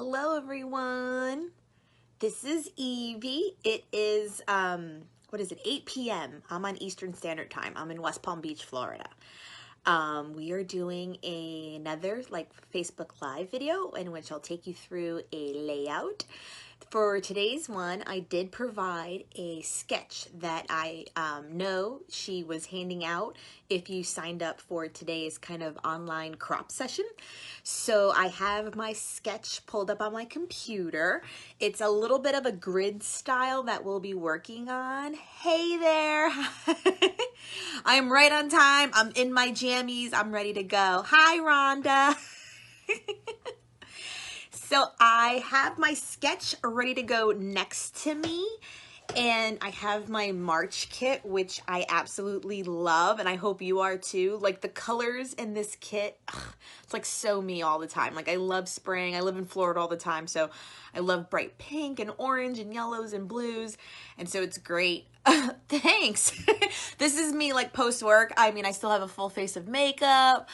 Hello everyone. This is Evie. It is what is it? 8 p.m. I'm on Eastern Standard Time. I'm in West Palm Beach, Florida. We are doing another Facebook Live video in which I'll take you through a layout. For today's one, I did provide a sketch that I know she was handing out if you signed up for today's kind of online crop session. So I have my sketch pulled up on my computer. It's a little bit of a grid style that we'll be working on. Hey there. I'm right on time. I'm in my jammies. I'm ready to go. Hi, Rhonda. So I have my sketch ready to go next to me, and I have my March kit, which I absolutely love, and I hope you are too. Like the colors in this kit, it's like so me all the time. Like I love spring. I live in Florida all the time, so I love bright pink and orange and yellows and blues, and so it's great. Thanks. This is me like post-work. I mean, I still have a full face of makeup.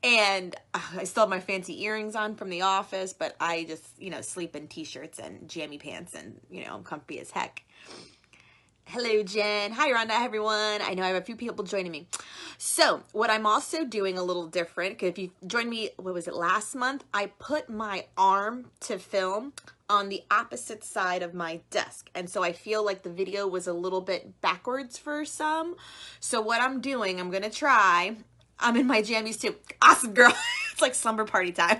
And I still have my fancy earrings on from the office, but I just, sleep in t-shirts and jammy pants and, I'm comfy as heck. Hello, Jen. Hi, Rhonda, everyone. I know I have a few people joining me. So what I'm also doing a little different, because if you joined me, what was it, last month, I put my arm to film on the opposite side of my desk. And so I feel like the video was a little bit backwards for some. So what I'm doing, I'm going to try... I'm in my jammies too. Awesome, girl. It's like slumber party time.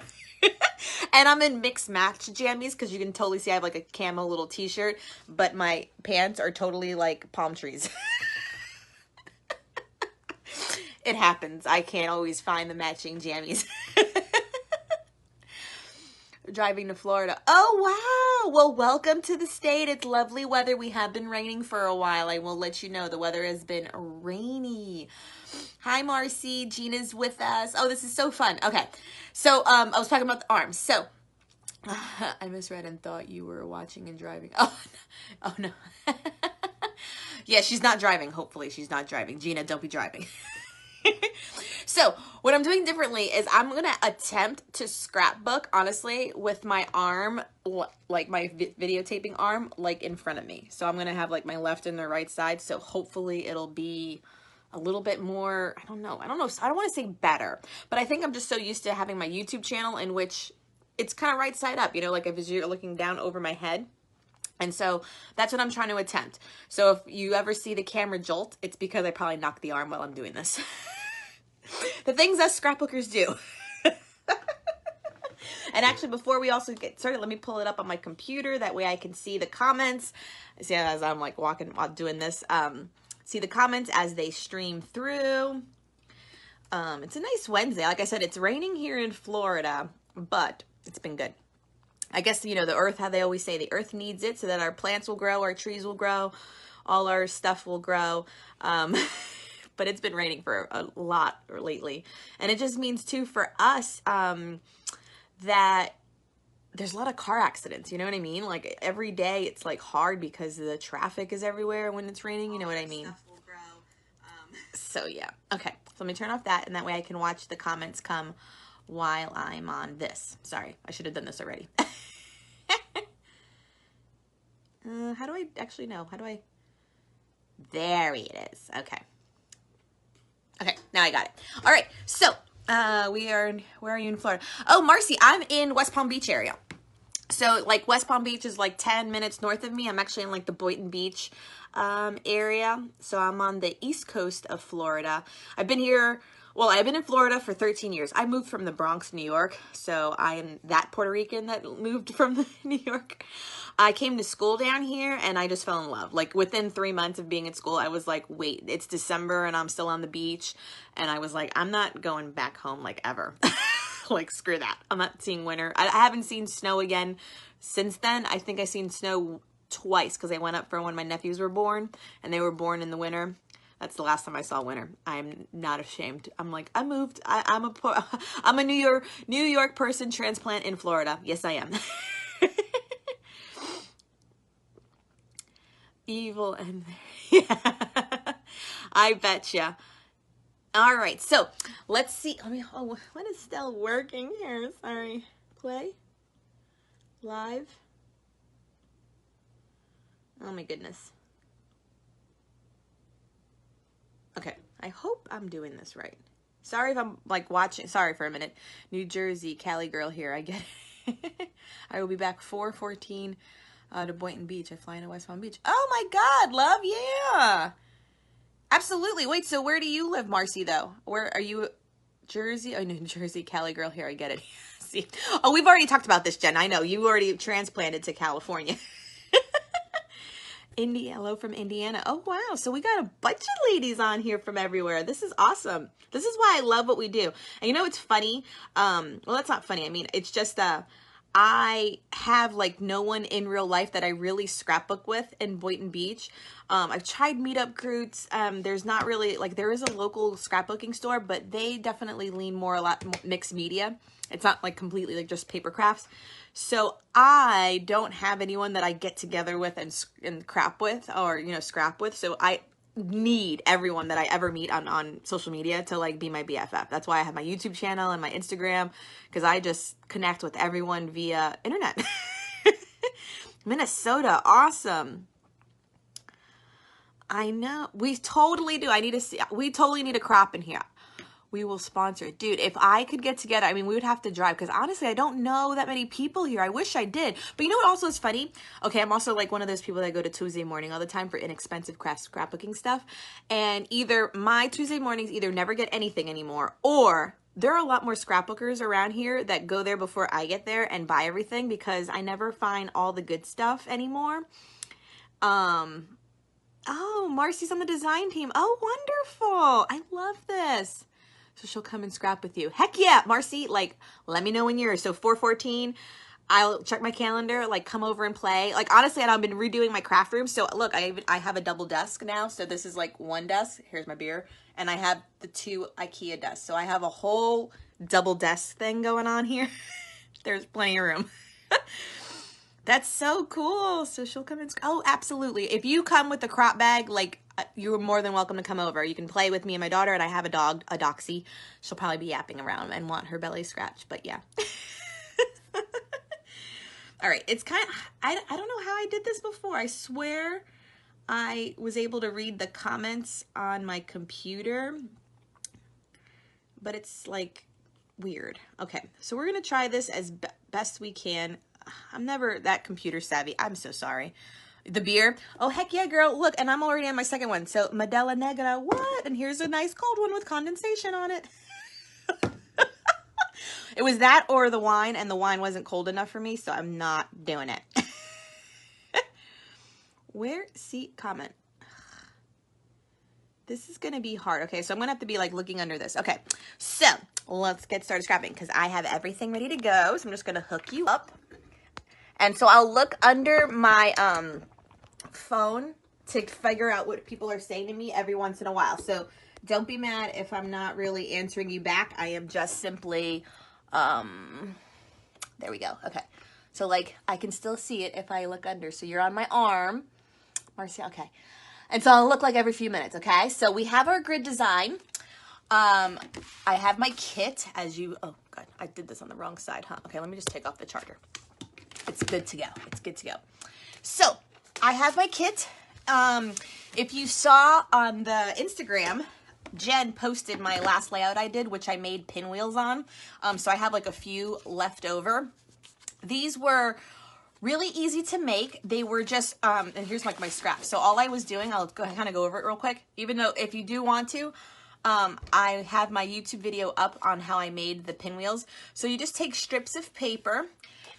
And I'm in mixed match jammies because you can totally see I have like a camo little t-shirt, but my pants are totally like palm trees. It happens. I can't always find the matching jammies. Driving to Florida. Oh, wow. Well, welcome to the state. It's lovely weather. We have been raining for a while. I will let you know the weather has been rainy. Hi, Marcy. Gina's with us. Oh, this is so fun. Okay. So, I was talking about the arms. So, I misread and thought you were watching and driving. Oh no. Yeah, she's not driving. Hopefully, she's not driving. Gina, don't be driving. So, what I'm doing differently is I'm going to attempt to scrapbook, honestly, with my arm, like my videotaping arm, like in front of me. So, I'm going to have like my left and the right side. So, hopefully, it'll be a little bit more, I don't know. I don't want to say better, but I think I'm just so used to having my YouTube channel in which it's kind of right side up, like if you're looking down over my head. And so that's what I'm trying to attempt. So if you ever see the camera jolt, it's because I probably knocked the arm while I'm doing this. The things us scrapbookers do. And actually, before we also get started, let me pull it up on my computer. That way I can see the comments. See, as I'm like walking while doing this, see the comments as they stream through. It's a nice Wednesday. Like I said, it's raining here in Florida, but it's been good. I guess, the earth, how they always say, the earth needs it so that our plants will grow, our trees will grow, all our stuff will grow. But it's been raining for a lot lately. And it just means, too, for us, that there's a lot of car accidents, you know what I mean? Like, every day it's, like, hard because the traffic is everywhere when it's raining, you know what I mean? So, yeah. Okay, so let me turn off that, and that way I can watch the comments come while I'm on this. Sorry, I should have done this already. How do I actually know? How do I? There it is. Okay. Okay, now I got it. All right, so where are you in Florida? Oh, Marcy, I'm in West Palm Beach area. So, like, West Palm Beach is like 10 minutes north of me. I'm actually in like the Boynton Beach area. So I'm on the east coast of Florida. I've been in Florida for 13 years. I moved from the Bronx, New York. So I am that Puerto Rican that moved from New York. I came to school down here and I just fell in love. Like within 3 months of being at school, I was like, wait, it's December and I'm still on the beach. And I was like, I'm not going back home like ever. Like, screw that. I'm not seeing winter. I haven't seen snow again since then. I think I've seen snow twice because I went up for when my nephews were born and they were born in the winter. That's the last time I saw winter. I'm not ashamed. I'm like, I moved. I'm a New York person transplant in Florida. Yes, I am. Evil and yeah. I betcha. All right, so let's see. Oh, what is still working here? Sorry. Play. Live. Oh my goodness. Okay, I hope I'm doing this right. Sorry if I'm like watching. Sorry for a minute. New Jersey, Cali girl here. I get it. I will be back 4/14 to Boynton Beach. I fly into West Palm Beach. Oh my God, love, yeah. Absolutely. Wait, so where do you live, Marcy, though? Where are you? Jersey? Oh, New Jersey, Cali girl here. I get it. See? Oh, we've already talked about this, Jen. I know. You already transplanted to California. Hello from Indiana. Oh, wow. So we got a bunch of ladies on here from everywhere. This is awesome. This is why I love what we do. And you know, it's funny. Well, that's not funny. I mean, it's just, I have like no one in real life that I really scrapbook with in Boynton Beach. I've tried meetup groups. There's not really, like, there is a local scrapbooking store, but they definitely lean more a lot more mixed media. It's not like completely like just paper crafts. So I don't have anyone that I get together with and crap with, or, you know, scrap with. So I need everyone that I ever meet on social media to like be my BFF. That's why I have my YouTube channel and my Instagram, because I just connect with everyone via internet. Minnesota, awesome. I know. We totally do. We totally need a crop in here. We will sponsor it. Dude, if I could get together, I mean, we would have to drive, because honestly, I don't know that many people here. I wish I did. But you know what also is funny? Okay, I'm also like one of those people that go to Tuesday morning all the time for inexpensive scrapbooking stuff. And either my Tuesday mornings either never get anything anymore, or there are a lot more scrapbookers around here that go there before I get there and buy everything, because I never find all the good stuff anymore. Oh, Marcy's on the design team. Oh, wonderful. I love this. So she'll come and scrap with you. Heck yeah, Marcy, like, let me know when you're, so 4/14, I'll check my calendar, like, come over and play. Like, honestly, I've been redoing my craft room. So look, I have a double desk now. So this is like one desk. Here's my beer. And I have the 2 IKEA desks. So I have a whole double desk thing going on here. There's plenty of room. That's so cool. So she'll come and, oh, absolutely. If you come with the crop bag, like, you're more than welcome to come over. You can play with me and my daughter, and I have a dog, a Doxy. She'll probably be yapping around and want her belly scratched, but yeah. All right, it's kind of, I don't know how I did this before. I swear I was able to read the comments on my computer, but it's like weird. Okay, so we're gonna try this as best we can. I'm never that computer savvy. I'm so sorry. The beer. Oh, heck yeah, girl. Look, and I'm already on my second one. So, Modella Negra. What? And here's a nice cold one with condensation on it. It was that or the wine, and the wine wasn't cold enough for me, so I'm not doing it. Where? See, comment. This is going to be hard. Okay, so I'm going to have to be, like, looking under this. Okay, so let's get started scrapping, because I have everything ready to go. So I'm just going to hook you up. And so I'll look under my phone to figure out what people are saying to me every once in a while. So don't be mad if I'm not really answering you back. I am just simply, there we go. Okay. So like I can still see it if I look under. So you're on my arm. Marcia, okay. And so I'll look like every few minutes, okay? So we have our grid design. I have my kit as you, oh God, I did this on the wrong side, huh? Okay, let me just take off the charger. It's good to go. It's good to go. So I have my kit. If you saw on the Instagram, Jen posted my last layout I did, which I made pinwheels on. So I have like a few left over. These were really easy to make. They were just, and here's like my scraps. So all I was doing, I'll kind of go over it real quick, even though if you do want to, I have my YouTube video up on how I made the pinwheels. So you just take strips of paper,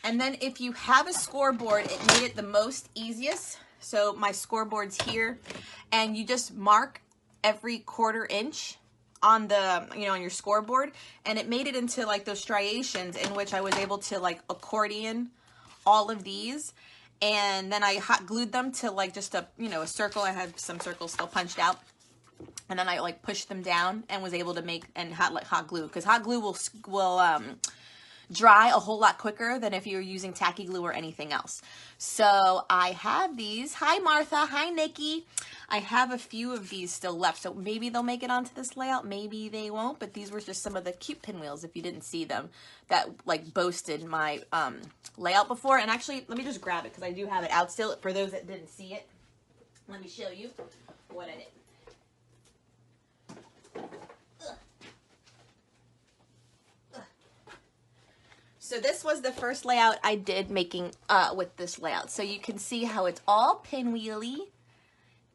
and then if you have a scoreboard, it made it the most easiest. So my scoreboard's here, and you just mark every 1/4 inch on the, you know, on your scoreboard, and it made it into like those striations in which I was able to like accordion all of these. And then I hot glued them to like just a, you know, a circle. I had some circles still punched out. And then I like pushed them down and was able to make, and hot glue, because hot glue will dry a whole lot quicker than if you're using tacky glue or anything else. So I have these. Hi Martha, hi Nikki. I have a few of these still left, so maybe they'll make it onto this layout, maybe they won't, but these were just some of the cute pinwheels, if you didn't see them, that like boasted my layout before. And actually, let me just grab it because I do have it out still for those that didn't see it. Let me show you what I did. So this was the first layout I did making with this layout. So you can see how it's all pinwheely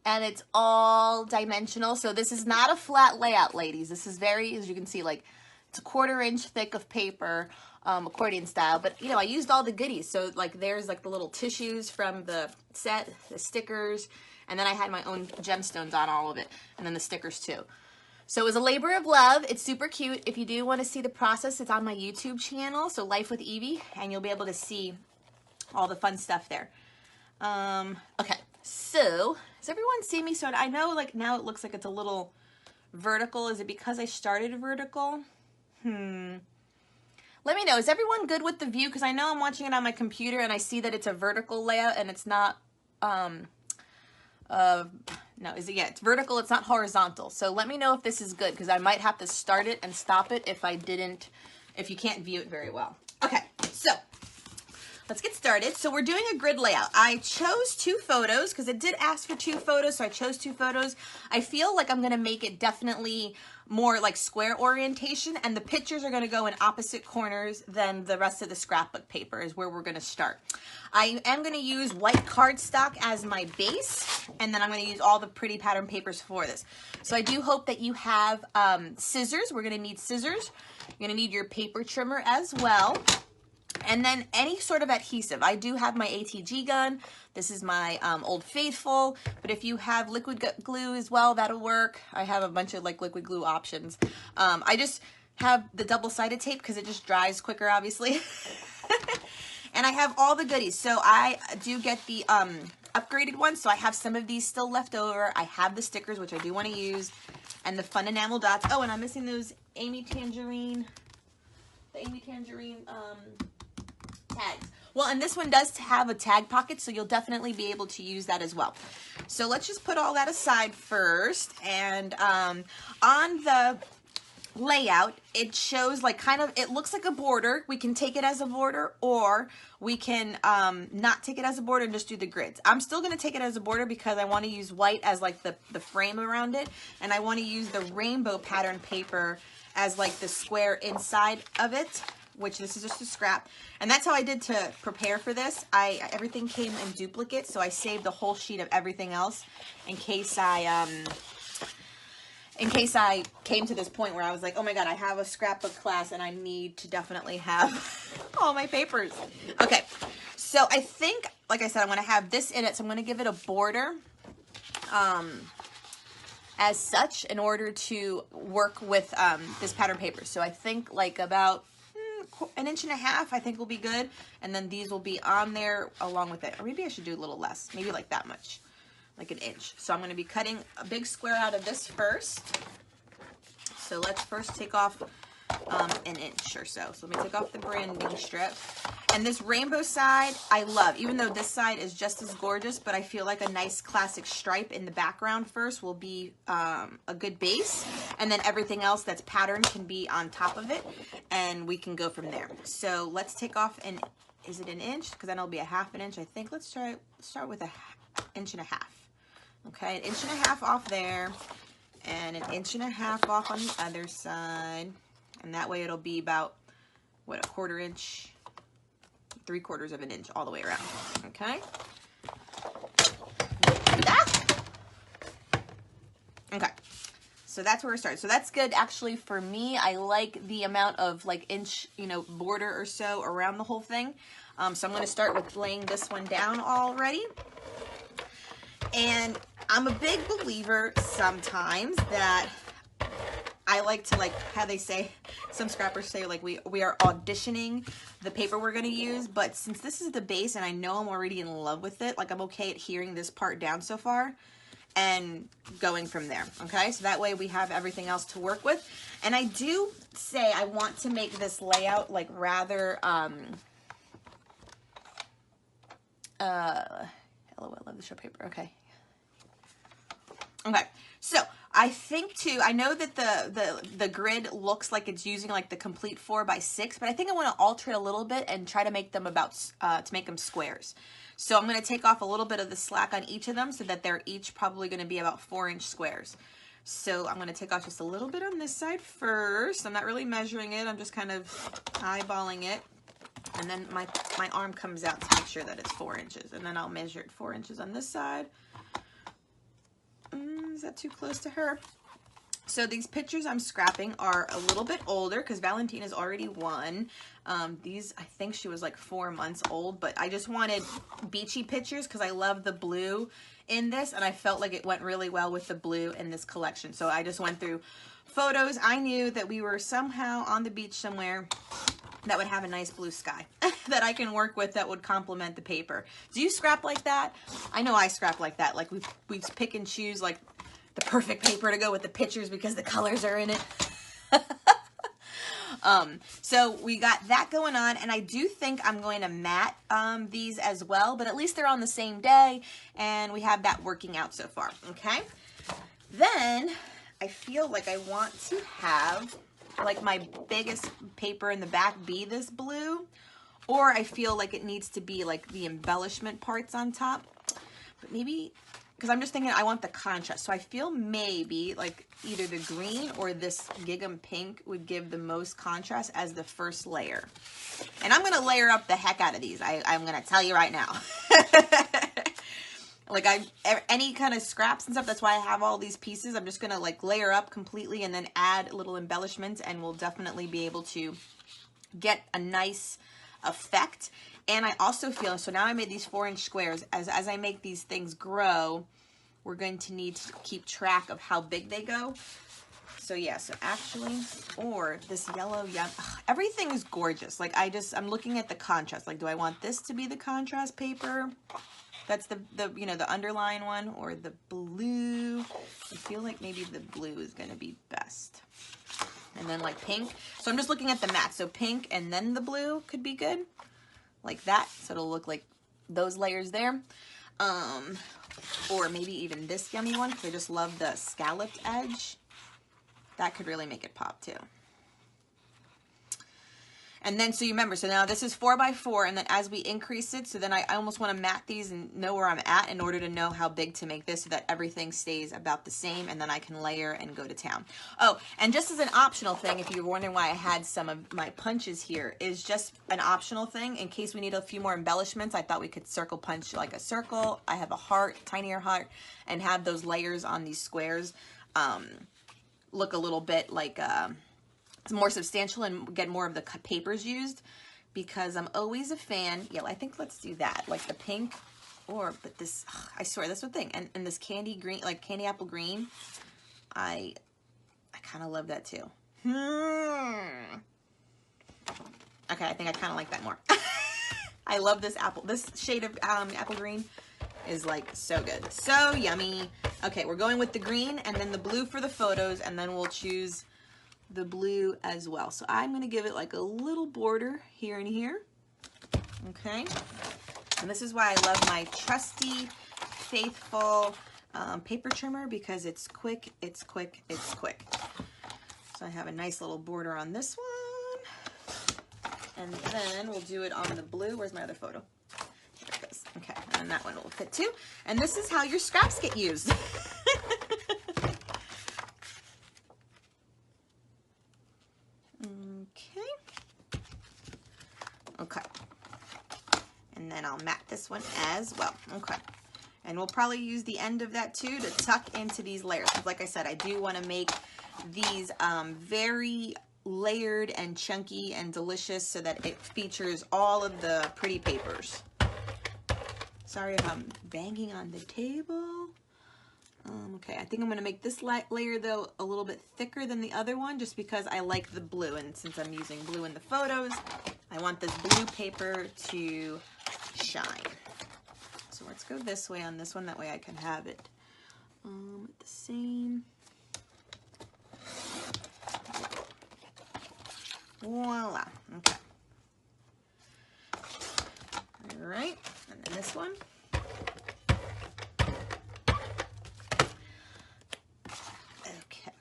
and it's all dimensional. So this is not a flat layout, ladies. This is very, as you can see, like it's a 1/4 inch thick of paper, accordion style. But you know, I used all the goodies. So like there's like the little tissues from the set, the stickers, and then I had my own gemstones on all of it, and then the stickers too. So it was a labor of love. It's super cute. If you do want to see the process, it's on my YouTube channel, so Life with Evie, and you'll be able to see all the fun stuff there. Okay, so does everyone see me? So I know like now it looks like it's a little vertical. Is it because I started vertical? Let me know. Is everyone good with the view? Because I know I'm watching it on my computer and I see that it's a vertical layout and it's not, no, is it? Yeah, it's vertical, it's not horizontal. So let me know if this is good, because I might have to start it and stop it if you can't view it very well. Okay, so let's get started. So we're doing a grid layout. I chose 2 photos because it did ask for 2 photos, so I chose 2 photos. I feel like I'm gonna make it definitely more like square orientation, and the pictures are gonna go in opposite corners than the rest of the scrapbook paper is where we're gonna start. I am gonna use white cardstock as my base, and then I'm gonna use all the pretty pattern papers for this. So I do hope that you have scissors. We're gonna need scissors. You're gonna need your paper trimmer as well. And then any sort of adhesive. I do have my ATG gun. This is my Old Faithful, but if you have liquid glue as well, that'll work. I have a bunch of like liquid glue options. I just have the double-sided tape because it just dries quicker, obviously. And I have all the goodies. So I do get the upgraded ones, so I have some of these still left over. I have the stickers, which I do want to use, and the fun enamel dots. Oh, and I'm missing those Amy Tangerine, tags. Well, and this one does have a tag pocket, so you'll definitely be able to use that as well. So let's just put all that aside first. And on the layout, it shows like kind of, it looks like a border. We can take it as a border, or we can not take it as a border and just do the grids. I'm still going to take it as a border because I want to use white as like the frame around it, and I want to use the rainbow pattern paper as like the square inside of it, which this is just a scrap. And that's how I did to prepare for this. Everything came in duplicate, so I saved the whole sheet of everything else in case I came to this point where I was like, oh my God, I have a scrapbook class and I need to definitely have all my papers. Okay, so I think, like I said, I'm gonna have this in it, so I'm gonna give it a border as such in order to work with this pattern paper. So I think like about 1.5 inches, I think will be good. And then these will be on there along with it. Or maybe I should do a little less, maybe like that much, like 1 inch. So I'm gonna be cutting a big square out of this first. So let's first take off 1 inch or so. So let me take off the branding strip. And this rainbow side, I love, even though this side is just as gorgeous, but I feel like a nice classic stripe in the background first will be a good base. And then everything else that's patterned can be on top of it, and we can go from there. So let's take off is it 1 inch? Because then it'll be a 1/2 inch, I think. Let's start with 1.5 inches. Okay, 1.5 inches off there, and 1.5 inches off on the other side. And that way it'll be about, what, 1/4 inch, 3/4 of an inch all the way around. Okay. Okay. So that's where we're starting. So that's good actually for me. I like the amount of like inch, border or so around the whole thing. So I'm going to start with laying this one down already. And I'm a big believer sometimes that I like to, like how they say, some scrappers say, like we are auditioning the paper we're going to use. But since this is the base and I know I'm already in love with it, like I'm okay at hearing this part down so far and going from there. Okay, so that way we have everything else to work with. And I do say I want to make this layout like rather, hello, I love the show paper. Okay. Okay. So I think too, I know that the grid looks like it's using like the complete 4x6, but I think I want to alter it a little bit and try to make them about, to make them squares. So I'm going to take off a little bit of the slack on each of them so that they're each probably going to be about 4-inch squares. So I'm going to take off just a little bit on this side first. I'm not really measuring it. I'm just kind of eyeballing it. And then my arm comes out to make sure that it's 4 inches. And then I'll measure it 4 inches on this side. Is that too close to her? So these pictures I'm scrapping are a little bit older because Valentina's already won. These, I think she was like 4 months old, but I just wanted beachy pictures because I love the blue in this, and I felt like it went really well with the blue in this collection. So I just went through photos. I knew that we were somehow on the beach somewhere that would have a nice blue sky that I can work with that would complement the paper. Do you scrap like that? I know I scrap like that. Like we pick and choose like the perfect paper to go with the pictures because the colors are in it. So we got that going on, and I do think I'm going to mat these as well, but at least they're on the same day, and we have that working out so far, okay? Then I feel like I want to have like my biggest paper in the back be this blue, or I feel like it needs to be like the embellishment parts on top, but maybe, because I'm just thinking I want the contrast. So I feel maybe like either the green or this gingham pink would give the most contrast as the first layer. And I'm going to layer up the heck out of these. I'm going to tell you right now. Like any kind of scraps and stuff, that's why I have all these pieces. I'm just going to like layer up completely and then add little embellishments, and we'll definitely be able to get a nice effect. And I also feel, so now I made these 4-inch squares. As I make these things grow, we're going to need to keep track of how big they go. So yeah, so actually, or this yellow, yeah, everything is gorgeous. Like I'm looking at the contrast. Like, do I want this to be the contrast paper? That's the you know, the underline one, or the blue. I feel like maybe the blue is going to be best. And then like pink. So I'm just looking at the mat. So pink and then the blue could be good. Like that. So it'll look like those layers there. Or maybe even this yummy one, because I just love the scalloped edge. That could really make it pop too. And then, so you remember, so now this is 4x4, and then as we increase it, so then I almost want to mat these and know where I'm at in order to know how big to make this so that everything stays about the same, and then I can layer and go to town. Oh, and just as an optional thing, if you're wondering why I had some of my punches here, is just an optional thing in case we need a few more embellishments. I thought we could circle punch like a circle. I have a heart, tinier heart, and have those layers on these squares look a little bit like... it's more substantial and get more of the papers used, because I'm always a fan. Yeah, I think let's do that. Like the pink, but this, I swear, that's the thing. And this candy green, like candy apple green, I kind of love that too. Okay, I think I kind of like that more. I love this shade of apple green is like so good. So yummy. Okay, we're going with the green and then the blue for the photos, and then we'll choose the blue as well. So I'm going to give it like a little border here and here. Okay. And this is why I love my trusty, faithful paper trimmer, because it's quick, it's quick, it's quick. So I have a nice little border on this one. And then we'll do it on the blue. Where's my other photo? There it goes. Okay. And that one will fit too. And this is how your scraps get used. Okay, and then I'll mat this one as well. Okay, and we'll probably use the end of that too to tuck into these layers. Like I said, I do want to make these very layered and chunky and delicious so that it features all of the pretty papers. Sorry if I'm banging on the table. Okay, I think I'm going to make this layer, though, a little bit thicker than the other one, just because I like the blue. And since I'm using blue in the photos, I want this blue paper to shine. So let's go this way on this one. That way I can have it the same. Voila. Okay. All right, and then this one. Okay.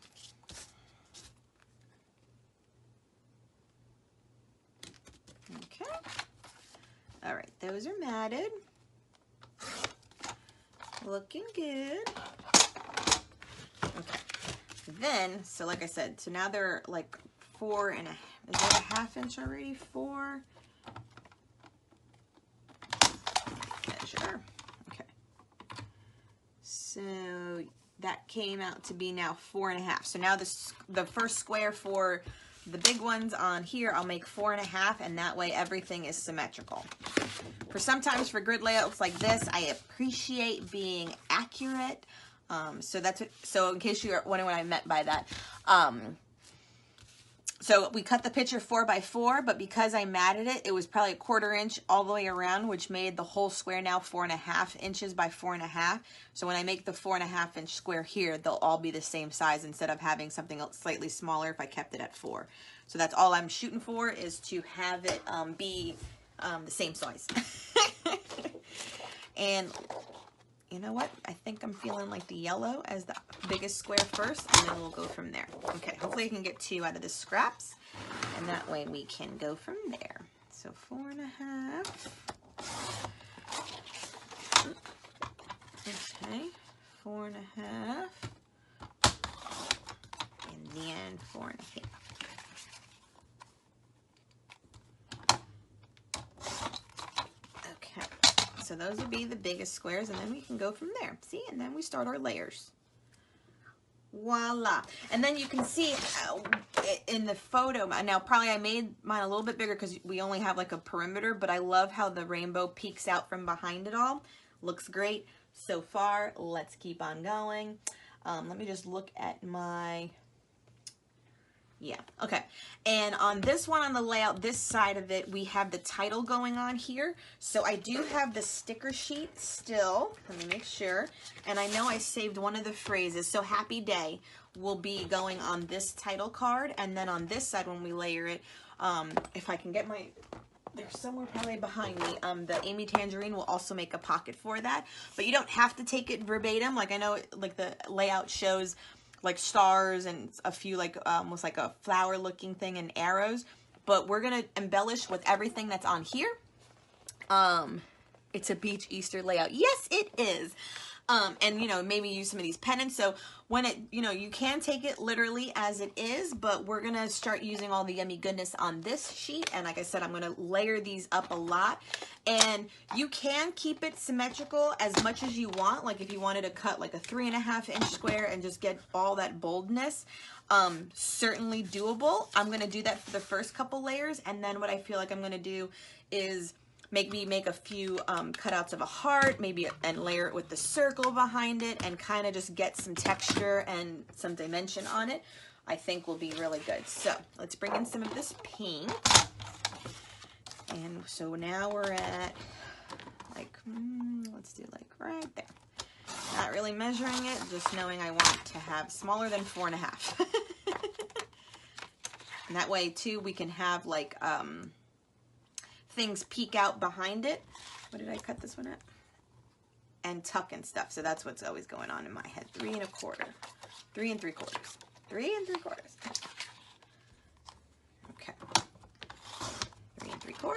Okay. All right, those are matted. Looking good. Okay. Then, so like I said, so now they're like 4.5. Is that a 1/2 inch already? 4. Measure. Okay. So that came out to be now 4.5. So now the first square for the big ones on here, I'll make 4.5, and that way everything is symmetrical. Sometimes for grid layouts like this, I appreciate being accurate. So that's what, so in case you're wondering what I meant by that, so we cut the picture 4 by 4, but because I matted it, it was probably 1/4 inch all the way around, which made the whole square now 4.5 inches by 4.5. So when I make the 4.5 inch square here, they'll all be the same size instead of having something else slightly smaller if I kept it at 4. So that's all I'm shooting for, is to have it be the same size. And you know what? I think I'm feeling like the yellow as the biggest square first, and then we'll go from there. Okay, hopefully I can get 2 out of the scraps, and that way we can go from there. So 4.5. Okay, 4.5, and then 4.5. So those will be the biggest squares, and then we can go from there. See, and then we start our layers. Voila. And then you can see in the photo, now probably I made mine a little bit bigger because we only have like a perimeter, but I love how the rainbow peeks out from behind it all. Looks great so far. Let's keep on going. Let me just look at my... Yeah, okay. And on this one, on the layout, this side of it, we have the title going on here. So I do have the sticker sheet still. Let me make sure. And I know I saved one of the phrases. So happy day will be going on this title card. And then on this side, when we layer it, if I can get my... They're somewhere probably behind me. The Amy Tangerine will also make a pocket for that. But you don't have to take it verbatim. Like I know like the layout shows like stars and a few like almost like a flower looking thing and arrows, but we're gonna embellish with everything that's on here. It's a beach Easter layout. Yes, it is. And you know, maybe use some of these pennants. So when it, you know, you can take it literally as it is, but we're gonna start using all the yummy goodness on this sheet. And like I said, I'm gonna layer these up a lot. And you can keep it symmetrical as much as you want. Like if you wanted to cut like a 3.5 inch square and just get all that boldness, certainly doable. I'm gonna do that for the first couple layers. And then what I feel like I'm gonna do is make a few cutouts of a heart, maybe, and layer it with the circle behind it, and kind of just get some texture and some dimension on it. I think will be really good. So let's bring in some of this paint. And so now we're at like, let's do like right there. Not really measuring it, just knowing I want to have smaller than 4.5. And that way too, we can have like, things peek out behind it. What did I cut this one at? And tuck and stuff. So that's what's always going on in my head. 3 1/4, 3 3/4, 3 3/4. Okay. 3 3/4,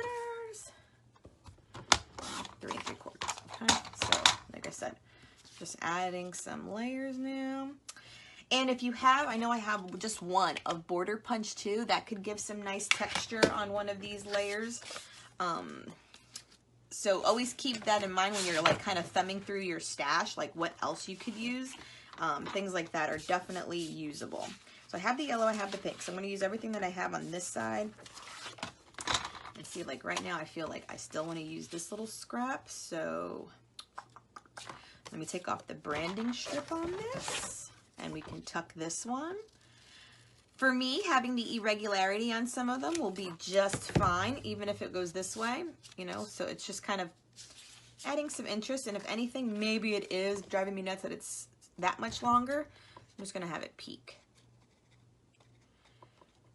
3 3/4. Okay. So like I said, just adding some layers now. And if you have, I know I have just one of border punch too, that could give some nice texture on one of these layers. So always keep that in mind when you're like kind of thumbing through your stash, like what else you could use. Things like that are definitely usable. So I have the yellow, I have the pink. So I'm going to use everything that I have on this side. And see, like right now I feel like I still want to use this little scrap. So let me take off the branding strip on this, and we can tuck this one. For me, having the irregularity on some of them will be just fine, even if it goes this way, you know, so it's just kind of adding some interest. And if anything, maybe it is driving me nuts that it's that much longer. I'm just gonna have it peak.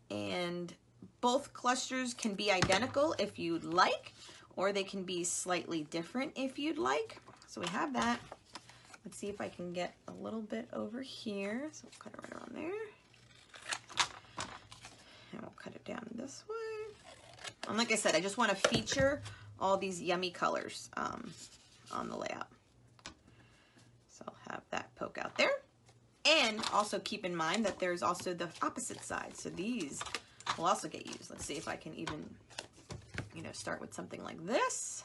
And both clusters can be identical if you'd like, or they can be slightly different if you'd like. So we have that. Let's see if I can get a little bit over here. So we'll cut it right around there. And we'll cut it down this way. And like I said, I just want to feature all these yummy colors on the layout. So I'll have that poke out there. And also keep in mind that there's also the opposite side. So these will also get used. Let's see if I can even, you know, start with something like this.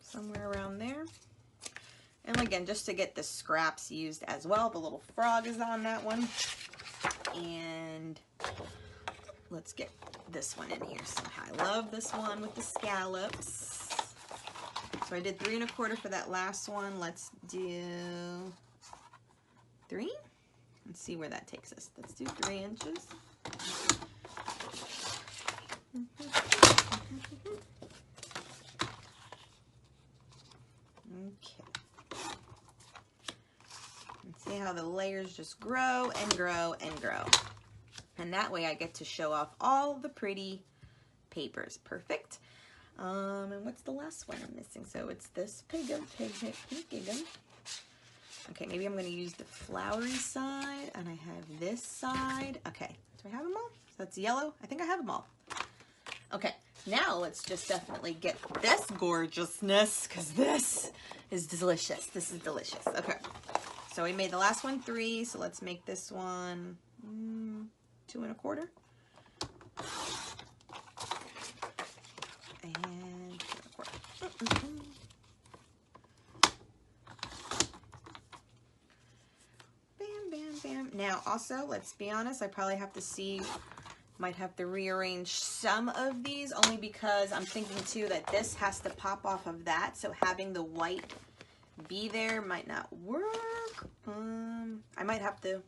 Somewhere around there. And again, just to get the scraps used as well. The little frog is on that one. And let's get this one in here somehow. I love this one with the scallops. So I did 3 1/4 for that last one. Let's do 3. Let's see where that takes us. Let's do 3 inches. Okay. And see how the layers just grow and grow and grow. And that way I get to show off all the pretty papers. Perfect. And what's the last one I'm missing? So it's this pigum. Okay, maybe I'm going to use the flowery side, and I have this side. Okay, do I have them all? So that's yellow. I think I have them all. Okay, now let's just definitely get this gorgeousness, because this is delicious. This is delicious. Okay, so we made the last one 3, so let's make this one 2 1/4. And 2 1/4. Bam, bam, bam. Now, also, let's be honest, I probably have to see, might have to rearrange some of these, only because I'm thinking, too, that this has to pop off of that, so having the white be there might not work. I might have to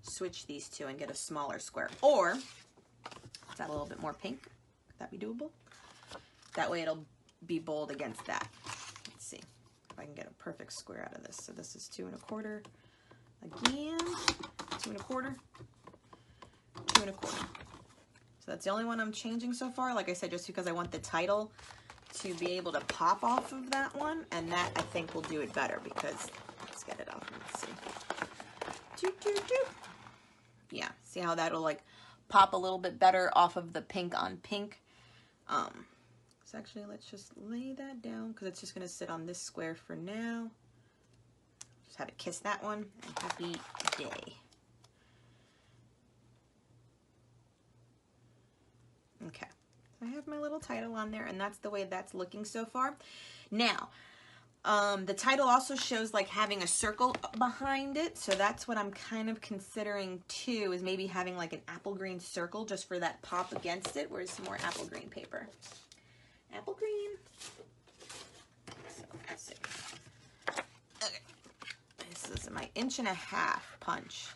switch these two and get a smaller square. Or, is that a little bit more pink? Could that be doable? That way it'll be bold against that. Let's see if I can get a perfect square out of this. So this is 2 1/4. Again, 2 1/4. 2 1/4. So that's the only one I'm changing so far. Like I said, just because I want the title to be able to pop off of that one. And that, I think, will do it better because, let's get it off. Let's see. Yeah, see how that'll like pop a little bit better off of the pink on pink. So actually, let's just lay that down because it's just going to sit on this square for now. Just have to kiss that one, and happy day. Okay, so I have my little title on there, and that's the way that's looking so far. Now, the title also shows like having a circle behind it, so that's what I'm kind of considering too, is maybe having like an apple green circle just for that pop against it. Where's some more apple green paper? Apple green. So let's see. Okay, this is my 1.5" punch.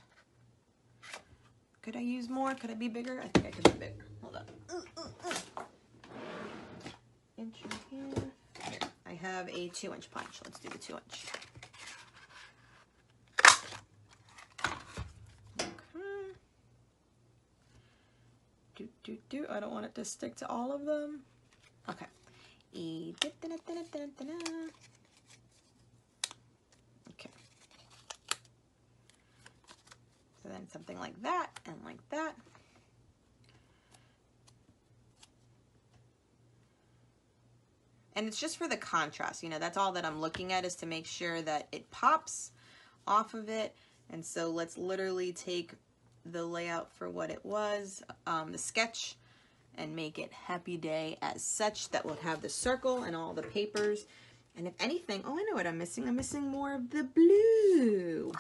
Could I use more? Could I be bigger? I think I could be bigger. Hold up. Inch in here. Here. I have a 2-inch punch. Let's do the 2-inch. Okay. I don't want it to stick to all of them. Okay. Okay. So then something like that and like that. And it's just for the contrast, you know, that's all that I'm looking at, is to make sure that it pops off of it. And so let's literally take the layout for what it was, the sketch, and make it happy day as such. That will have the circle and all the papers. And if anything, oh, I know what I'm missing. I'm missing more of the blue.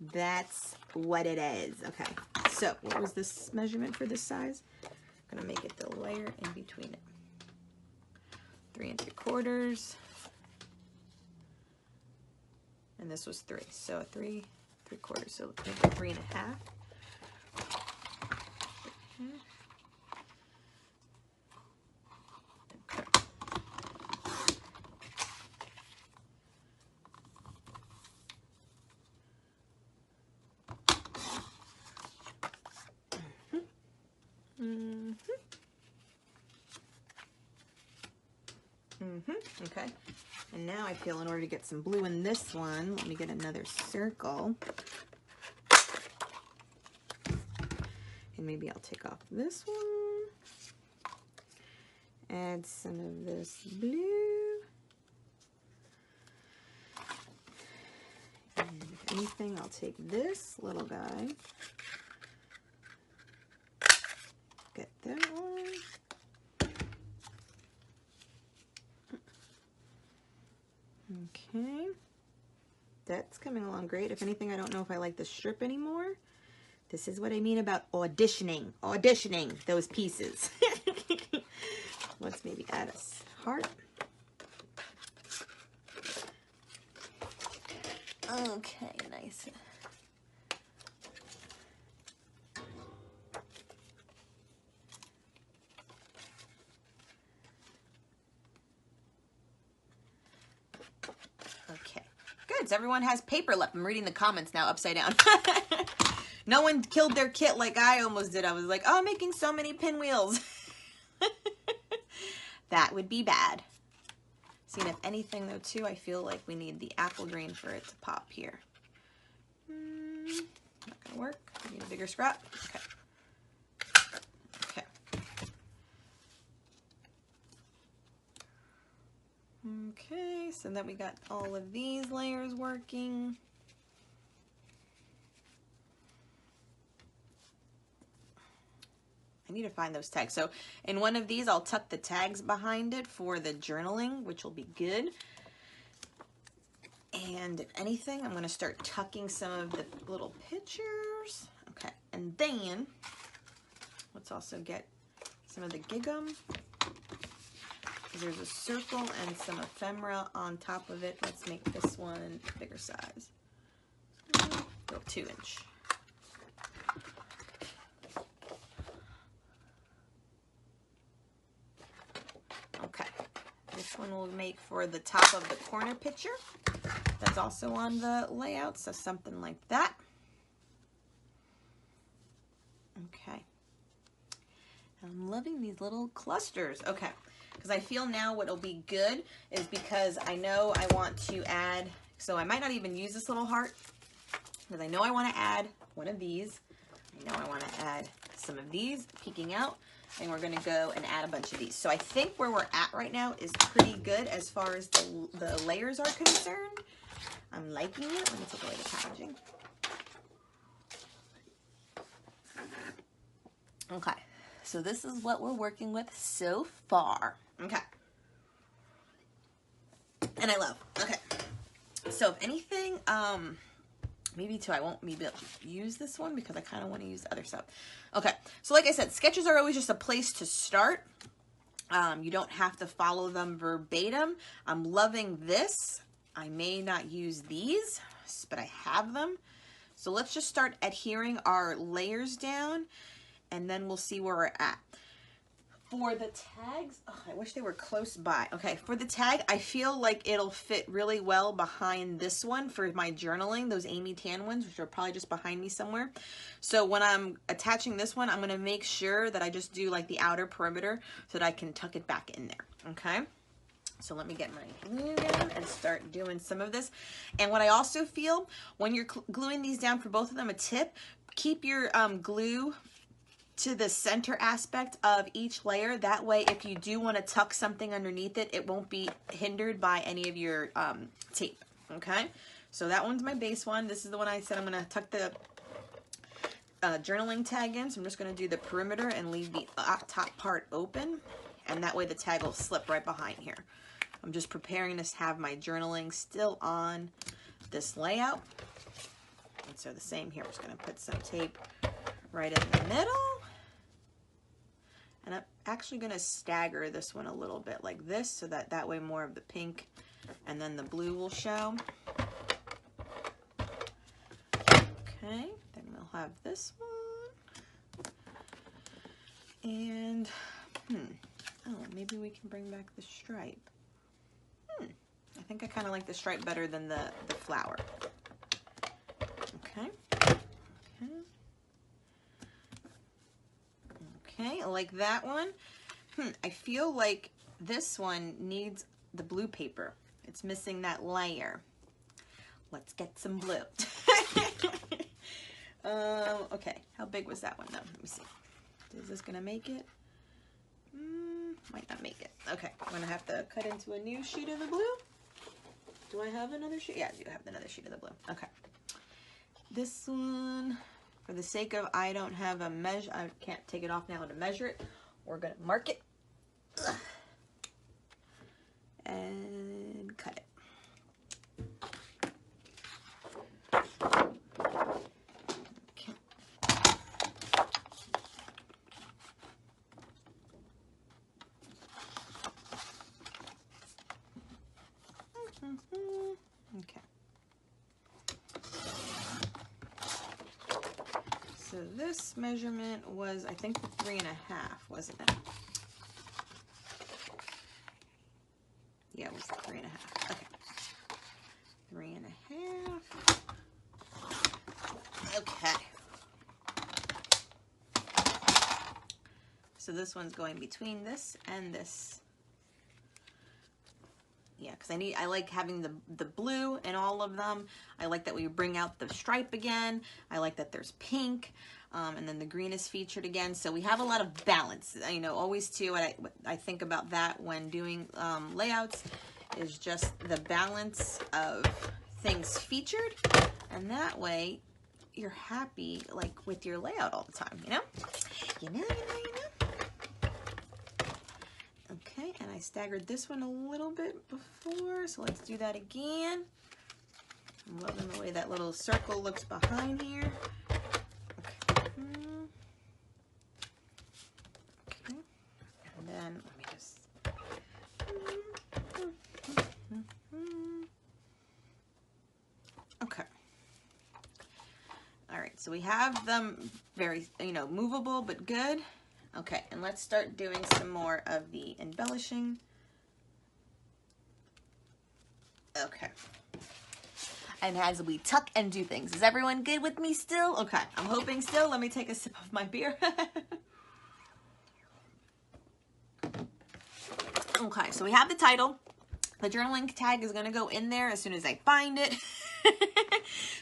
That's what it is. Okay, so what was this measurement for this size? I'm gonna make it the layer in between it. 3 3/4, and this was 3, so 3 3/4, so make it 3 1/2. Okay. And now I feel in order to get some blue in this one, let me get another circle. And maybe I'll take off this one. Add some of this blue. And if anything, I'll take this little guy. Get that one. Okay. That's coming along great. If anything, I don't know if I like the strip anymore. This is what I mean about auditioning those pieces. Let's maybe add a heart. Okay, nice. Okay, good. So everyone has paper left. I'm reading the comments now upside down. No one killed their kit like I almost did. I was like, oh, I'm making so many pinwheels. That would be bad. See, if anything though too, I feel like we need the apple green for it to pop here. Not gonna work. I need a bigger scrap. Okay. Okay. Okay, so then we got all of these layers working. I need to find those tags. So in one of these, I'll tuck the tags behind it for the journaling, which will be good. And if anything, I'm going to start tucking some of the little pictures. Okay, and then let's also get some of the gigum. There's a circle and some ephemera on top of it. Let's make this one bigger size. 2-inch. Okay, this one will make for the top of the corner picture. That's also on the layout, so something like that. Okay. I'm loving these little clusters. Okay, because I feel now what'll be good is because I know I want to add, so I might not even use this little heart, because I know I want to add one of these. I know I want to add some of these peeking out. And we're going to go and add a bunch of these. So I think where we're at right now is pretty good as far as the layers are concerned. I'm liking it. Let me take away the packaging. Okay, so this is what we're working with so far. Okay. And I love. Okay. So if anything, maybe too, I won't maybe use this one because I kind of want to use the other stuff. Okay, so like I said, sketches are always just a place to start. You don't have to follow them verbatim. I'm loving this. I may not use these, but I have them. So let's just start adhering our layers down, and then we'll see where we're at. For the tags, oh, I wish they were close by. Okay, for the tag, I feel like it'll fit really well behind this one for my journaling, those Amy Tan ones, which are probably just behind me somewhere. So when I'm attaching this one, I'm going to make sure that I just do like the outer perimeter so that I can tuck it back in there, okay? So let me get my glue down and start doing some of this. And what I also feel, when you're gluing these down for both of them, a tip, keep your glue to the center aspect of each layer. That way, if you do want to tuck something underneath it, it won't be hindered by any of your tape, okay? So that one's my base one. This is the one I said I'm going to tuck the journaling tag in. So I'm just going to do the perimeter and leave the top part open, and that way the tag will slip right behind here. I'm just preparing to have my journaling still on this layout. And so the same here, I'm just going to put some tape right in the middle. And I'm actually going to stagger this one a little bit like this so that way more of the pink and then the blue will show. Okay, then we'll have this one. And, oh, maybe we can bring back the stripe. I think I kind of like the stripe better than the flower. Okay. Okay, I like that one. I feel like this one needs the blue paper. It's missing that layer. Let's get some blue. Okay, how big was that one though? Let me see. Is this gonna make it? Might not make it. Okay, I'm gonna have to cut into a new sheet of the blue. Do I have another sheet? Yeah, I do have another sheet of the blue. Okay. This one, for the sake of I don't have a measure, I can't take it off now to measure it. We're gonna mark it. Ugh. And cut it. Okay. Okay. So this measurement was, I think, 3.5, wasn't it? Yeah, it was 3.5. Okay. 3.5. Okay. So this one's going between this and this. Yeah, because I like having the blue in all of them. I like that we bring out the stripe again. I like that there's pink, and then the green is featured again. So we have a lot of balance. You know, always too, I think about that when doing layouts, is just the balance of things featured, and that way you're happy like with your layout all the time. You know. Okay, and I staggered this one a little bit before, so let's do that again. I'm loving the way that little circle looks behind here. Okay. Okay. And then let me just... Okay. All right, so we have them very, you know, movable but good. Okay, and let's start doing some more of the embellishing. Okay. And as we tuck and do things, is everyone good with me still? Okay, I'm hoping still. Let me take a sip of my beer. Okay, so we have the title. The journaling tag is gonna go in there as soon as I find it.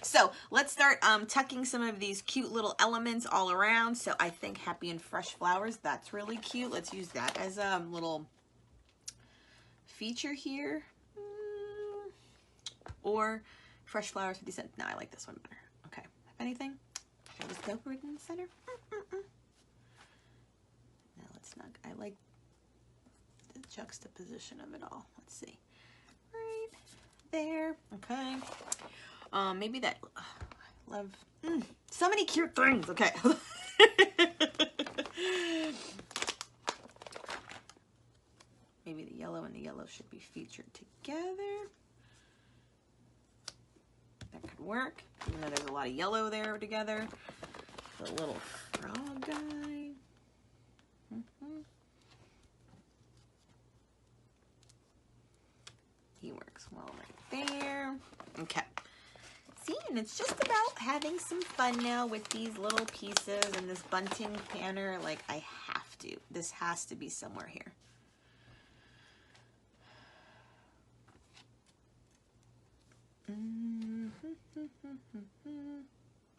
So let's start tucking some of these cute little elements all around. So I think Happy and Fresh Flowers, that's really cute. Let's use that as a little feature here. Or Fresh Flowers 50 cents. No, I like this one better. Okay, if anything, should I just go for it in the center? No, let's not. I like the juxtaposition of it all. Let's see. Right there. Okay. Maybe that, I love, so many cute things. Okay. Maybe the yellow and the yellow should be featured together. That could work, even though there's a lot of yellow there together. The little frog guy. He works well right there. Okay. See, and it's just about having some fun now with these little pieces and this bunting banner. Like, I have to. This has to be somewhere here.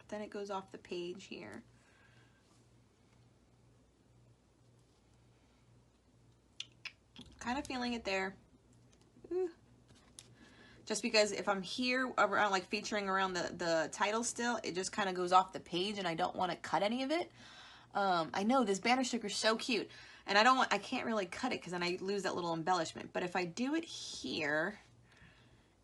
Then it goes off the page here. Kind of feeling it there. Ooh. Just because if I'm here around, like featuring around the title still, it just kind of goes off the page and I don't want to cut any of it. I know this banner sticker is so cute and I can't really cut it because then I lose that little embellishment. But if I do it here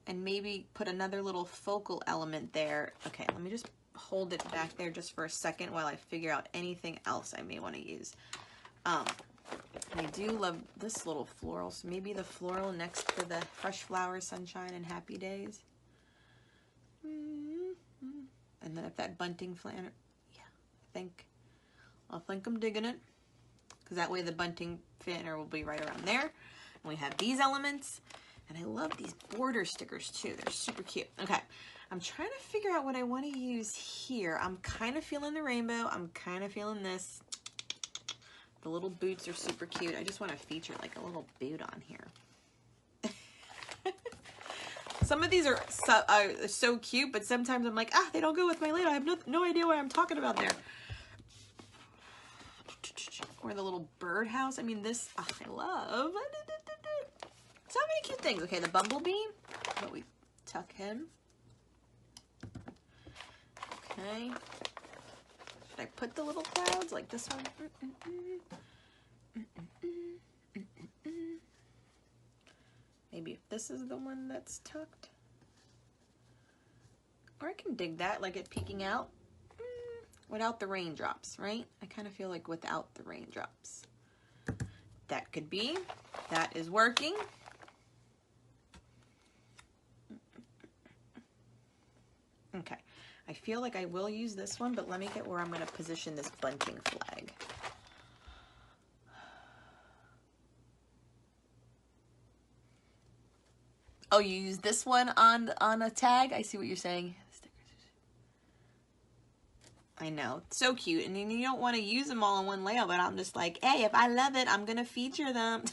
and maybe put another little focal element there. Okay, let me just hold it back there just for a second while I figure out anything else I may want to use. I do love this little floral, so maybe the floral next to the Fresh Flowers, Sunshine, and Happy Days. And then if that bunting flanner, yeah, I think I'm digging it, because that way the bunting flanner will be right around there. And we have these elements, and I love these border stickers too. They're super cute. Okay, I'm trying to figure out what I want to use here. I'm kind of feeling the rainbow. I'm kind of feeling this. The little boots are super cute. I just want to feature like a little boot on here. Some of these are so cute, but sometimes I'm like, ah, they don't go with my layout. I have no idea what I'm talking about there. Or the little birdhouse. I mean, this, oh, I love. So many cute things. Okay, the bumblebee. But we tuck him. Okay. Should I put the little clouds like this one? Maybe if this is the one that's tucked. Or I can dig that, like it peeking out. Without the raindrops, right? I kind of feel like without the raindrops. That could be. That is working. Okay. I feel like I will use this one, but let me get where I'm going to position this bunting flag. Oh, you use this one on a tag? I see what you're saying. I know, it's so cute, and then you don't want to use them all in one layout, but I'm just like, hey, if I love it, I'm going to feature them.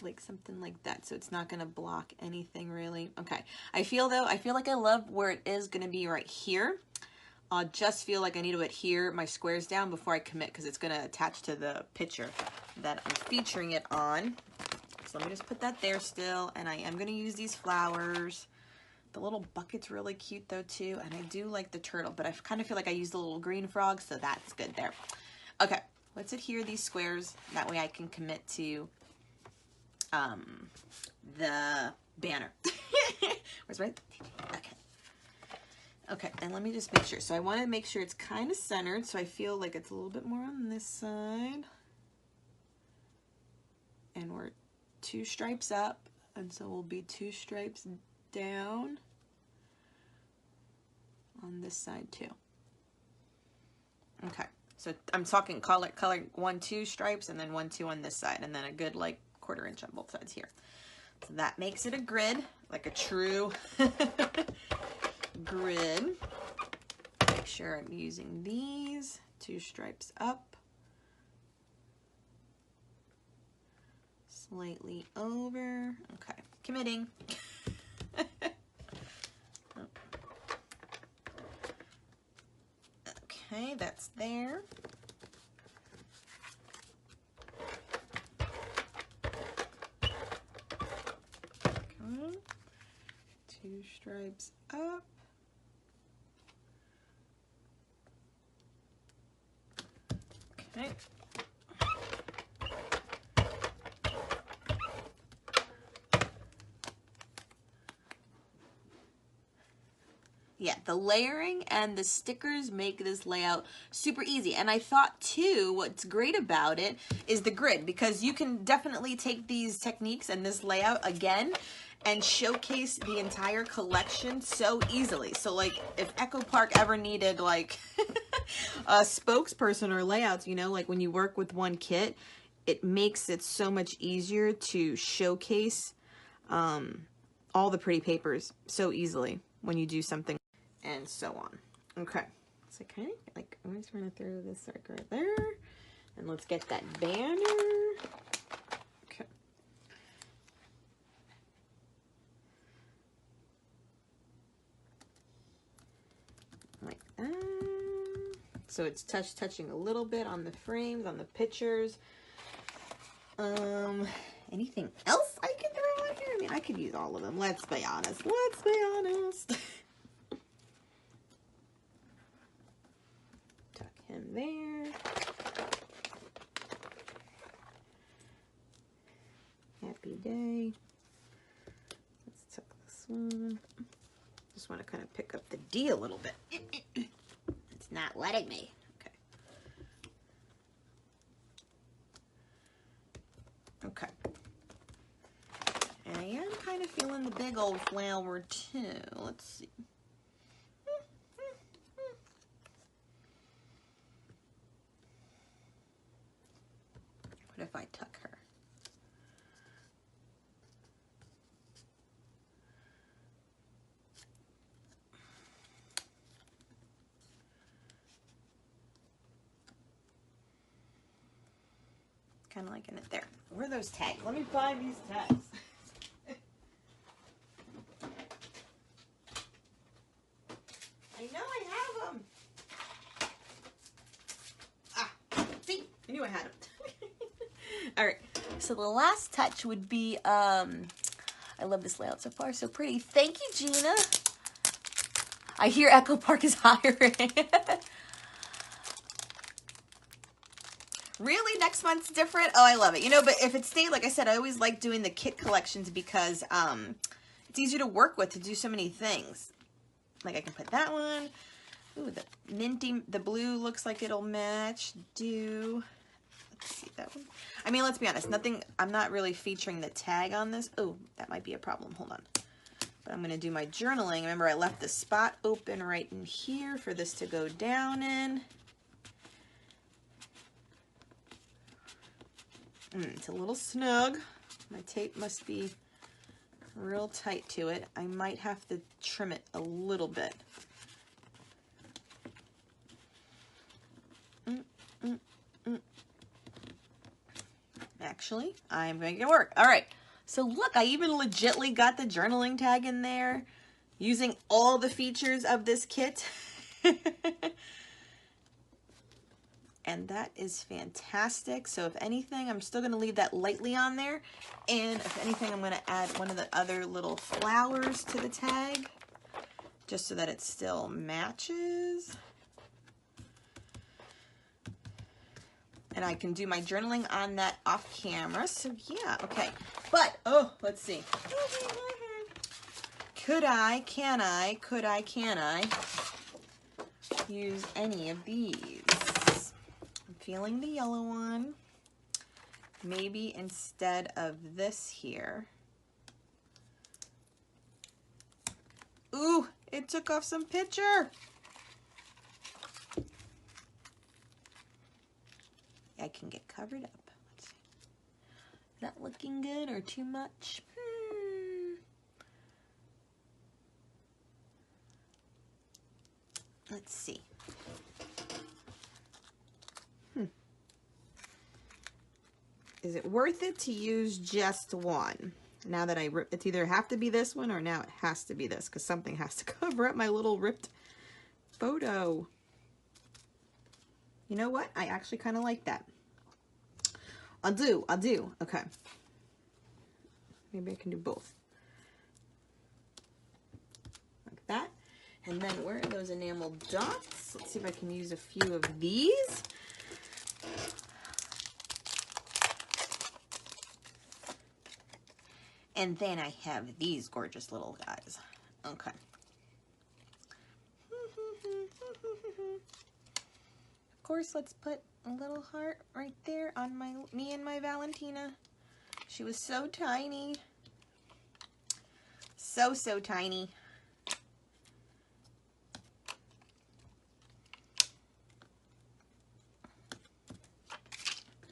Like something like that, so it's not going to block anything really. Okay, I feel like I love where it is going to be right here. I just feel like I need to adhere my squares down before I commit, because it's going to attach to the picture that I'm featuring it on. So let me just put that there still, and I am going to use these flowers. The little bucket's really cute though too, and I do like the turtle, but I kind of feel like I used the little green frog, so that's good there. Okay, let's adhere these squares. That way I can commit to the banner. Where's my... Okay. Okay, and let me just make sure. So I want to make sure it's kind of centered, so I feel like it's a little bit more on this side. And we're 2 stripes up, and so we'll be 2 stripes down on this side too. Okay, so I'm talking color 1, 2 stripes, and then 1, 2 on this side, and then a good like 1/4 inch on both sides here. So that makes it a grid, like a true grid. Make sure I'm using these 2 stripes up, slightly over. Okay, committing. Okay, that's there. Come on. 2 stripes up. Okay. Yeah, the layering and the stickers make this layout super easy. And I thought too, what's great about it is the grid, because you can definitely take these techniques and this layout again and showcase the entire collection so easily. So like if Echo Park ever needed like a spokesperson or layouts, you know, like when you work with one kit, it makes it so much easier to showcase all the pretty papers so easily when you do something. And so on. Okay, so kind of like I'm just going to throw this circle right there, and let's get that banner. Okay. Like that. So it's touching a little bit on the frames, on the pictures. Anything else I can throw in here? I mean, I could use all of them. Let's be honest. Let's be honest. Him there. Happy day. Let's tuck this one. Just want to kind of pick up the D a little bit. It's not letting me. Okay. Okay. And I am kind of feeling the big old flower too. Let's see. What if I tuck her? Kind of liking it there. Where are those tags? Let me find these tags. so the last touch would be, I love this layout so far, so pretty. Thank you, Gina. I hear Echo Park is hiring. Really? Next month's different? Oh, I love it. You know, but if it stayed, like I said, I always like doing the kit collections because it's easier to work with to do so many things. Like I can put that one. Ooh, the minty, the blue looks like it'll match. Let's see that one. I mean, let's be honest, nothing, I'm not really featuring the tag on this. Oh, that might be a problem. Hold on. But I'm going to do my journaling. Remember, I left the spot open right in here for this to go down in. It's a little snug. My tape must be real tight to it. I might have to trim it a little bit. Actually, I'm going to get work. All right. So look, I even legitly got the journaling tag in there using all the features of this kit. And that is fantastic. So if anything, I'm still going to leave that lightly on there. And if anything, I'm going to add one of the other little flowers to the tag just so that it still matches. And I can do my journaling on that off camera. So yeah, okay. But, oh, let's see. Could I use any of these? I'm feeling the yellow one. Maybe instead of this here. Ooh, it took off some picture. I can get covered up. Let's see. Is that looking good or too much? Let's see. Is it worth it to use just one? Now that it's either have to be this one or now it has to be this because something has to cover up my little ripped photo. You know what? I actually kind of like that. I'll do. Okay. Maybe I can do both. Like that. And then where are those enamel dots? Let's see if I can use a few of these. And then I have these gorgeous little guys. Okay. Of course, let's put a little heart right there on me and my Valentina. She was so tiny. So tiny.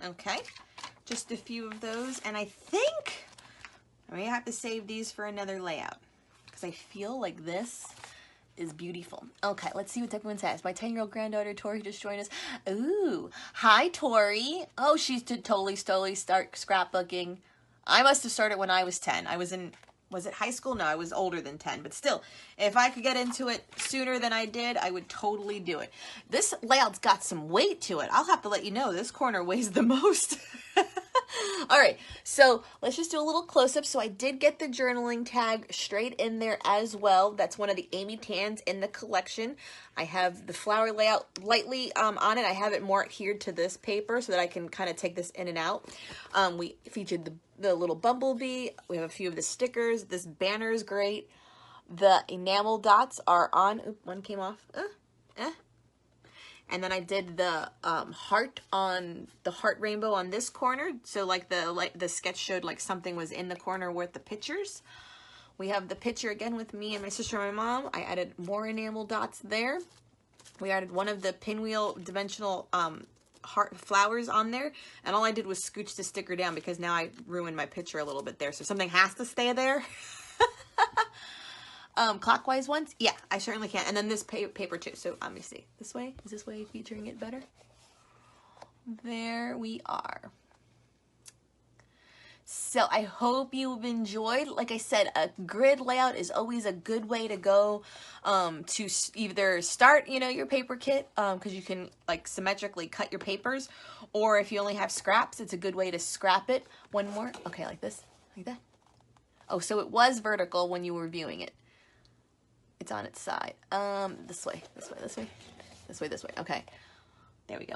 Okay, just a few of those, and I think I may have to save these for another layout because I feel like this is beautiful. Okay, let's see what everyone says. My 10-year-old granddaughter Tori just joined us. Ooh, hi Tori. Oh, she's totally start scrapbooking. I must have started when I was 10. I was in, was it high school? No, I was older than 10, but still, if I could get into it sooner than I did, I would totally do it. This layout's got some weight to it. I'll have to let you know, this corner weighs the most. All right, so let's just do a little close-up. So I did get the journaling tag straight in there as well. That's one of the Amy Tans in the collection. I have the flower layout lightly on it. I have it more adhered to this paper so that I can kind of take this in and out. We featured the little bumblebee. We have a few of the stickers. This banner is great. The enamel dots are on. Oop, one came off. And then I did the heart on the heart rainbow on this corner. So like the sketch showed like something was in the corner with the pictures. We have the picture again with me and my sister and my mom. I added more enamel dots there. We added one of the pinwheel dimensional heart flowers on there. And all I did was scooch the sticker down because now I ruined my picture a little bit there. So something has to stay there. Clockwise ones? Yeah, I certainly can. And then this paper too. So let me see. This way? Is this way featuring it better? There we are. So I hope you've enjoyed. Like I said, a grid layout is always a good way to go to either start, you know, your paper kit, because you can like symmetrically cut your papers, or if you only have scraps, it's a good way to scrap it. One more. Okay, like this, like that. Oh, so it was vertical when you were viewing it. It's on its side. This way, this way, this way, this way, this way. Okay, there we go.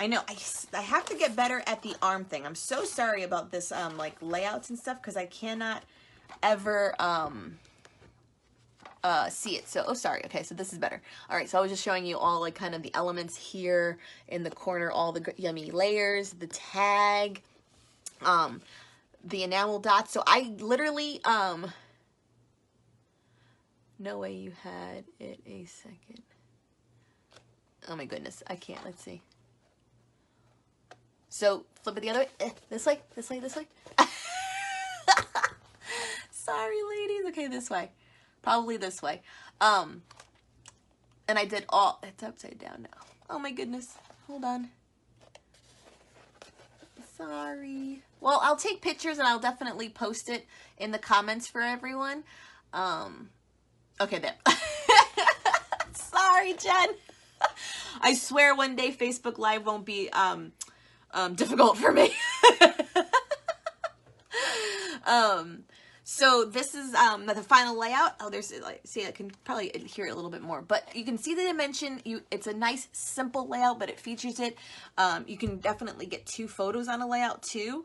I know, I have to get better at the arm thing. I'm so sorry about this, like, layouts and stuff, because I cannot ever, see it. So, oh, sorry. Okay, so this is better. All right, so I was just showing you all, like, kind of the elements here in the corner, all the yummy layers, the tag, the enamel dots. So I literally, no way you had it a second. Oh, my goodness. I can't. Let's see. So flip it the other way. This way, this way, this way. Sorry, ladies. Okay, this way. Probably this way. And I did all, it's upside down now. Oh my goodness. Hold on. Sorry. Well, I'll take pictures and I'll definitely post it in the comments for everyone. Okay, there. Sorry, Jen. I swear one day Facebook Live won't be, difficult for me. So this is the final layout. Oh, there's, like, see, I can probably hear it a little bit more, but you can see the dimension. It's a nice simple layout, but it features it. You can definitely get 2 photos on a layout too,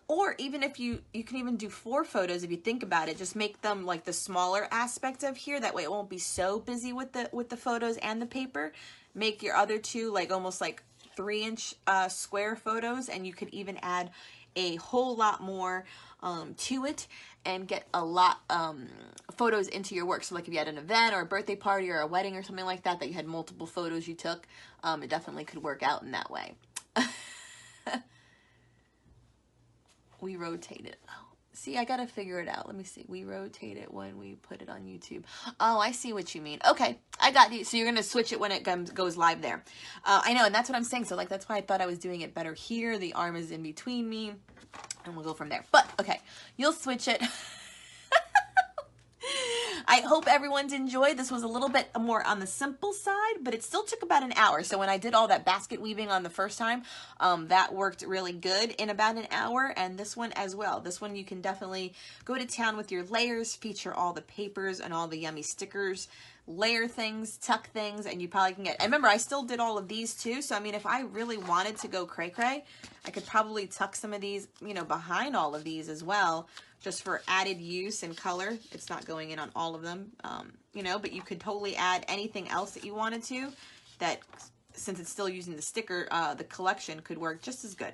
or even if you can even do 4 photos if you think about it. Just make them like the smaller aspect of here. That way it won't be so busy with the photos and the paper. Make your other 2 like almost like 3-inch square photos, and you could even add a whole lot more to it and get a lot photos into your work. So like if you had an event or a birthday party or a wedding or something like that, that you had multiple photos you took, it definitely could work out in that way. We rotate it. Oh, see, I gotta figure it out. Let me see. We rotate it when we put it on YouTube. Oh, I see what you mean. Okay, I got you. So you're gonna switch it when it goes live there. I know, and that's what I'm saying. So like that's why I thought I was doing it better here. The arm is in between me, and we'll go from there. But okay, you'll switch it. I hope everyone's enjoyed. This was a little bit more on the simple side, but it still took about an hour. So when I did all that basket weaving on the first time, that worked really good in about an hour, and this one as well. This one you can definitely go to town with your layers, feature all the papers and all the yummy stickers, layer things, tuck things, and you probably can get, and remember I still did all of these too, so I mean if I really wanted to go cray cray, I could probably tuck some of these, you know, behind all of these as well, just for added use and color. It's not going in on all of them, you know, but you could totally add anything else that you wanted to, that since it's still using the sticker, the collection could work just as good.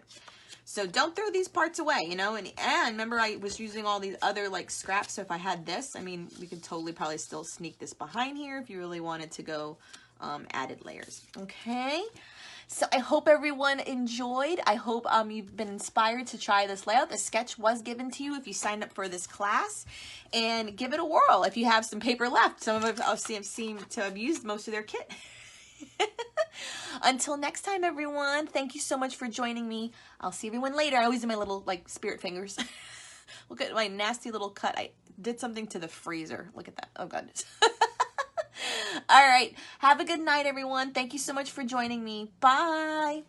So don't throw these parts away, you know, and remember I was using all these other like scraps, so if I had this, I mean, we could totally probably still sneak this behind here if you really wanted to go added layers. Okay, so I hope everyone enjoyed. I hope you've been inspired to try this layout. The sketch was given to you if you signed up for this class, and give it a whirl if you have some paper left. Some of us seem to have used most of their kit. Until next time, everyone, thank you so much for joining me. I'll see everyone later. I always do my little like spirit fingers. Look at my nasty little cut. I did something to the freezer. Look at that. Oh goodness. All right, have a good night, everyone. Thank you so much for joining me. Bye.